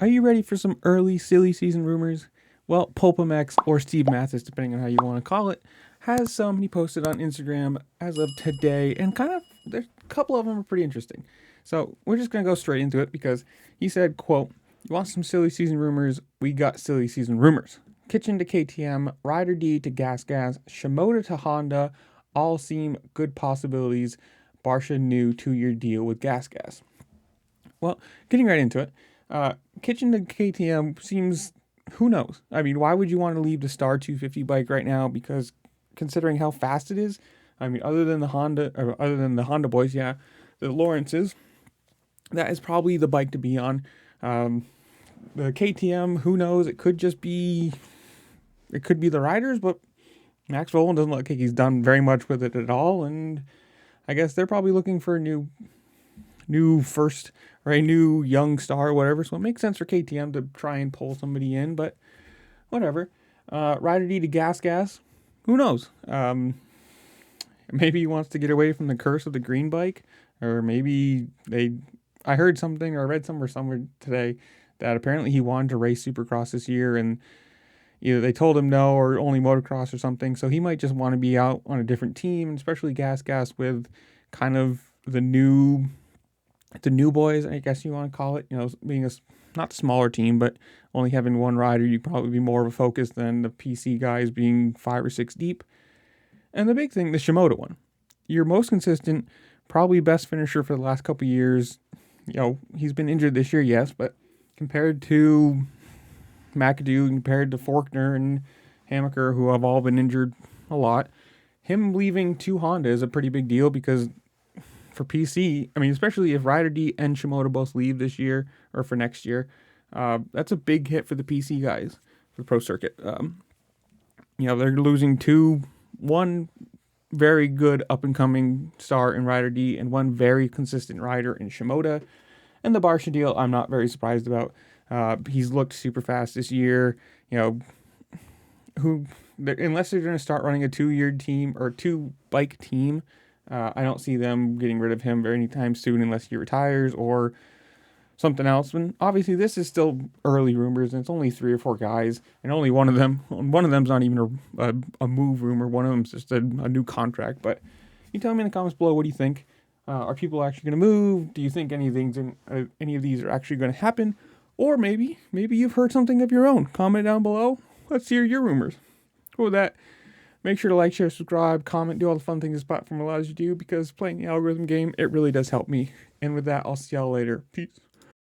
Are you ready for some early silly season rumors? Well, Pulpamex, or Steve Mathis, depending on how you want to call it, has some he posted on Instagram as of today, and there's a couple of them are pretty interesting. So we're just gonna go straight into it because he said, "quote You want some silly season rumors? We got silly season rumors. Kitchen to KTM, Rider D to Gas Gas, Shimoda to Honda, all seem good possibilities. Barsha new 2-year deal with Gas Gas." Well, getting right into it, Kitchen to KTM seems, who knows? I mean, why would you want to leave the Star 250 bike right now? Because considering how fast it is, I mean, other than the Honda boys, yeah, the Lawrences, that is probably the bike to be on. The KTM, who knows? It could be the riders, but Max Volan doesn't look like he's done very much with it at all, and I guess they're probably looking for a new first or a new young star or whatever. So it makes sense for KTM to try and pull somebody in, but whatever. Rider D to Gas Gas, who knows? Maybe he wants to get away from the curse of the green bike, or maybe I heard something or read somewhere today that apparently he wanted to race Supercross this year, and either they told him no or only motocross or something. So he might just want to be out on a different team, especially Gas Gas with kind of the new boys, I guess you want to call it. Being a not smaller team, but only having one rider, you'd probably be more of a focus than the PC guys being 5 or 6 deep. And the big thing, the Shimoda one, your most consistent, probably best finisher for the last couple of years. He's been injured this year, yes, but compared to McAdoo, compared to Faulkner and Hammaker, who have all been injured a lot, him leaving to Honda is a pretty big deal because for PC, I mean, especially if Rider D and Shimoda both leave this year or for next year, that's a big hit for the PC guys for the pro circuit. They're losing one very good up-and-coming star in Rider D and one very consistent rider in Shimoda. And the Barsha deal, I'm not very surprised about. He's looked super fast this year. Unless they're going to start running a 2-year team or 2-bike team, I don't see them getting rid of him very anytime soon unless he retires or something else. And obviously this is still early rumors, and it's only 3 or 4 guys, and only one of them's not even a move rumor. One of them's just a new contract. But you tell me in the comments below, what do you think? Are people actually going to move? Do you think any of these are actually going to happen? Or maybe you've heard something of your own. Comment down below. Let's hear your rumors. With that, make sure to like, share, subscribe, comment, do all the fun things this platform allows you to do, because playing the algorithm game, it really does help me. And with that, I'll see y'all later. Peace.